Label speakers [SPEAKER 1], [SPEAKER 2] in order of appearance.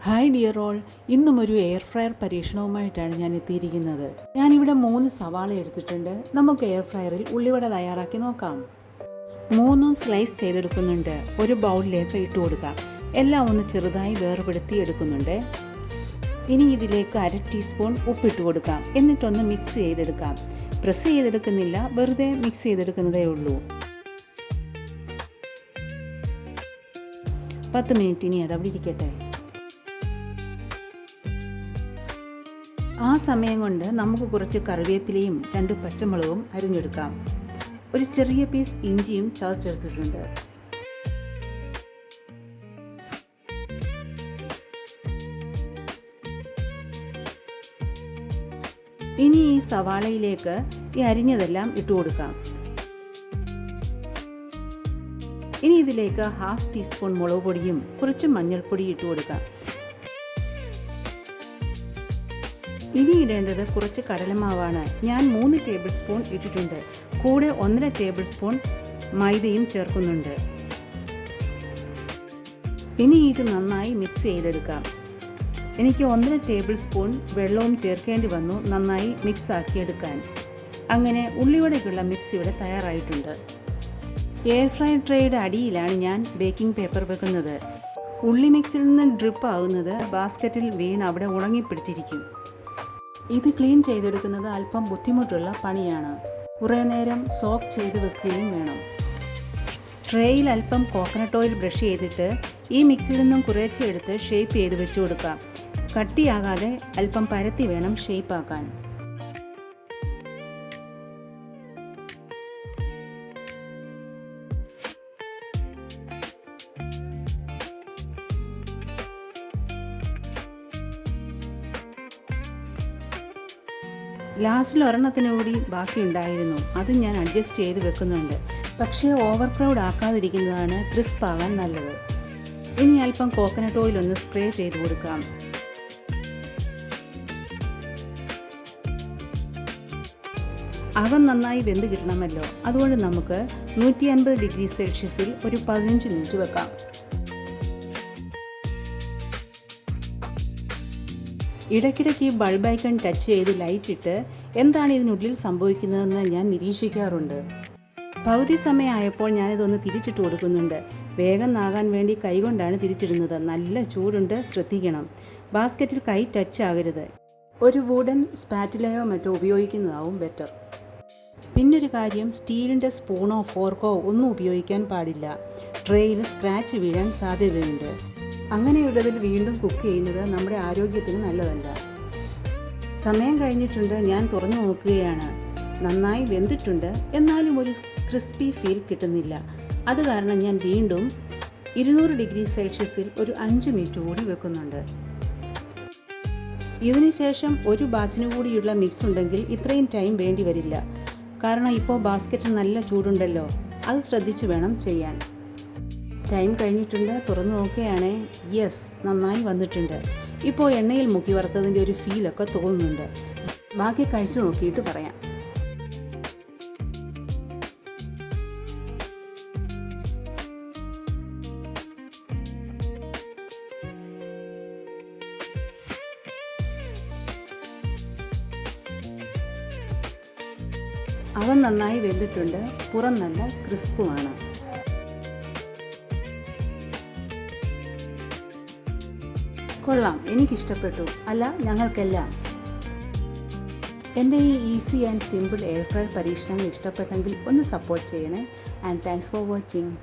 [SPEAKER 1] Hi dear all, ഇന്നും ഒരു air fryer പരീക്ഷണവുമായിട്ടാണ് ഞാൻ എത്തിയിരിക്കുന്നത്. ഞാനിവിടെ 3 സവാള എടുത്തിട്ടുണ്ട്. നമുക്ക് എയർ ഫ്രയറിൽ ഉള്ളിവട തയ്യാറാക്കി നോക്കാം. 3 സ്ലൈസ് ചെയ്തെടുക്കുന്നുണ്ട്. ഒരു ബൗളിലേക്ക് ഇട്ട് കൊടുക്കാം. എല്ലാം ഒന്ന് ചെറുതായി വേർപെടുത്തി എടുക്കുന്നുണ്ട്. ഇനി ഇതിലേക്ക് 1/2 ടീസ്പൂൺ ഉപ്പിട്ട് കൊടുക്കാം. എന്നിട്ടൊന്ന് മിക്സ് ചെയ്തെടുക്കാം. പ്രസ് ചെയ്തെടുക്കുന്നില്ല, വെറുതെ മിക്സ് ചെയ്തെടുക്കുന്നതേ ഉള്ളൂ. 10 മിനിറ്റ് ഇനി അതവിടെ ഇരിക്കട്ടെ. ആ സമയം കൊണ്ട് നമുക്ക് കുറച്ച് കറിവേപ്പിലയും 2 പച്ചമുളകും അരിഞ്ഞെടുക്കാം. ഒരു ചെറിയ പീസ് ഇഞ്ചിയും ചതച്ചെടുത്തിട്ടുണ്ട്. ഇനി ഈ സവാളയിലേക്ക് ഈ അരിഞ്ഞതെല്ലാം ഇട്ട് കൊടുക്കാം. ഇനി ഇതിലേക്ക് 1/2 ടീസ്പൂൺ മുളക് പൊടിയും കുറച്ച് മഞ്ഞൾപ്പൊടിയും ഇട്ട് കൊടുക്കാം. ഇനി ഇടേണ്ടത് കുറച്ച് കടലമാവാണ്. ഞാൻ 3 ടേബിൾ സ്പൂൺ ഇട്ടിട്ടുണ്ട്. കൂടെ 1.5 ടേബിൾ സ്പൂൺ മൈദയും ചേർക്കുന്നുണ്ട്. ഇനി ഇത് നന്നായി മിക്സ് ചെയ്തെടുക്കാം. എനിക്ക് 1.5 ടേബിൾ സ്പൂൺ വെള്ളവും ചേർക്കേണ്ടി വന്നു നന്നായി മിക്സ് ആക്കിയെടുക്കാൻ. അങ്ങനെ ഉള്ളിവടയ്ക്കുള്ള മിക്സ് ഇവിടെ തയ്യാറായിട്ടുണ്ട്. എയർ ഫ്രൈ ട്രേയുടെ അടിയിലാണ് ഞാൻ ബേക്കിംഗ് പേപ്പർ വെക്കുന്നത്. ഉള്ളി മിക്സിൽ നിന്ന് ഡ്രിപ്പ് ആകുന്നത് ബാസ്ക്കറ്റിൽ വീണ് അവിടെ ഉണങ്ങിപ്പിടിച്ചിരിക്കും. ഇത് ക്ലീൻ ചെയ്തെടുക്കുന്നത് അല്പം ബുദ്ധിമുട്ടുള്ള പണിയാണ്. കുറേ നേരം സോക്ക് ചെയ്ത് വെക്കുകയും വേണം. ട്രേയിൽ അല്പം കോക്കനട്ട് ഓയിൽ ബ്രഷ് ചെയ്തിട്ട് ഈ മിക്സിൽ നിന്നും കുറേശ്ശെ എടുത്ത് ഷേപ്പ് ചെയ്ത് വെച്ച് കൊടുക്കാം. കട്ടിയാകാതെ അല്പം പരത്തി വേണം ഷേപ്പ് ആക്കാൻ. ലാസ്റ്റിൽ ഒരെണ്ണത്തിന് കൂടി ബാക്കിയുണ്ടായിരുന്നു. അത് ഞാൻ അഡ്ജസ്റ്റ് ചെയ്ത് വെക്കുന്നുണ്ട്. പക്ഷേ ഓവർ ക്രൗഡ് ആക്കാതിരിക്കുന്നതാണ് ക്രിസ്പ് ആകാൻ നല്ലത്. ഇനി അല്പം കോക്കനട്ട് ഓയിൽ ഒന്ന് സ്പ്രേ ചെയ്ത് കൊടുക്കാം. അകം നന്നായി വെന്ത് കിട്ടണമല്ലോ. അതുകൊണ്ട് നമുക്ക് 150 ഡിഗ്രി സെൽഷ്യസിൽ ഒരു 15 മിനിറ്റ് വെക്കാം. ഇടയ്ക്കിടയ്ക്ക് ബൾബ് ഐക്കൺ ടച്ച് ചെയ്ത് ലൈറ്റ് ഇട്ട് എന്താണ് ഇതിനുള്ളിൽ സംഭവിക്കുന്നതെന്ന് ഞാൻ നിരീക്ഷിക്കാറുണ്ട്. പകുതി സമയമായപ്പോൾ ഞാനിതൊന്ന് തിരിച്ചിട്ട് കൊടുക്കുന്നുണ്ട്. വേഗം നാകാൻ വേണ്ടി കൈകൊണ്ടാണ് തിരിച്ചിടുന്നത്. നല്ല ചൂടുണ്ട്, ശ്രദ്ധിക്കണം. ബാസ്ക്കറ്റിൽ കൈ ടച്ച് ആകരുത്. ഒരു വുഡൻ സ്പാറ്റുലയോ മറ്റോ ഉപയോഗിക്കുന്നതാവും ബെറ്റർ. പിന്നൊരു കാര്യം, സ്റ്റീലിൻ്റെ സ്പൂണോ ഫോർക്കോ ഒന്നും ഉപയോഗിക്കാൻ പാടില്ല. ട്രേയിൽ സ്ക്രാച്ച് വീഴാൻ സാധ്യതയുണ്ട്. അങ്ങനെയുള്ളതിൽ വീണ്ടും കുക്ക് ചെയ്യുന്നത് നമ്മുടെ ആരോഗ്യത്തിന് നല്ലതല്ല. സമയം കഴിഞ്ഞിട്ടുണ്ട്. ഞാൻ തുറന്നു നോക്കുകയാണ്. നന്നായി വെന്തിട്ടുണ്ട്. എന്നാലും ഒരു ക്രിസ്പി ഫീൽ കിട്ടുന്നില്ല. അത് കാരണം ഞാൻ വീണ്ടും 200 ഡിഗ്രി സെൽഷ്യസിൽ ഒരു 5 മിനിറ്റ് കൂടി വെക്കുന്നുണ്ട്. ഇതിനുശേഷം ഒരു ബാച്ചിന് കൂടിയുള്ള മിക്സ് ഉണ്ടെങ്കിൽ ഇത്രയും ടൈം വേണ്ടി വരില്ല. കാരണം ഇപ്പോൾ ബാസ്ക്കറ്റ് നല്ല ചൂടുണ്ടല്ലോ. അത് ശ്രദ്ധിച്ച് വേണം ചെയ്യാൻ. ടൈം കഴിഞ്ഞിട്ടുണ്ട്. തുറന്നു നോക്കുകയാണേ. യെസ്, നന്നായി വന്നിട്ടുണ്ട്. ഇപ്പോൾ എണ്ണയിൽ മുക്കി വറുത്തതിൻ്റെ ഒരു ഫീലൊക്കെ തോന്നുന്നുണ്ട്. ബാക്കി കഴിച്ചു നോക്കിയിട്ട് പറയാം. അവൻ നന്നായി വെന്തിട്ടുണ്ട്. പുറം നല്ല ക്രിസ്പുമാണ്. കൊള്ളാം, എനിക്കിഷ്ടപ്പെട്ടു. അല്ല, ഞങ്ങൾക്കെല്ലാം. എൻ്റെ ഈ easy and simple air fry പരീക്ഷണങ്ങൾ ഇഷ്ടപ്പെട്ടെങ്കിൽ ഒന്ന് സപ്പോർട്ട് ചെയ്യണേ. And thanks for watching.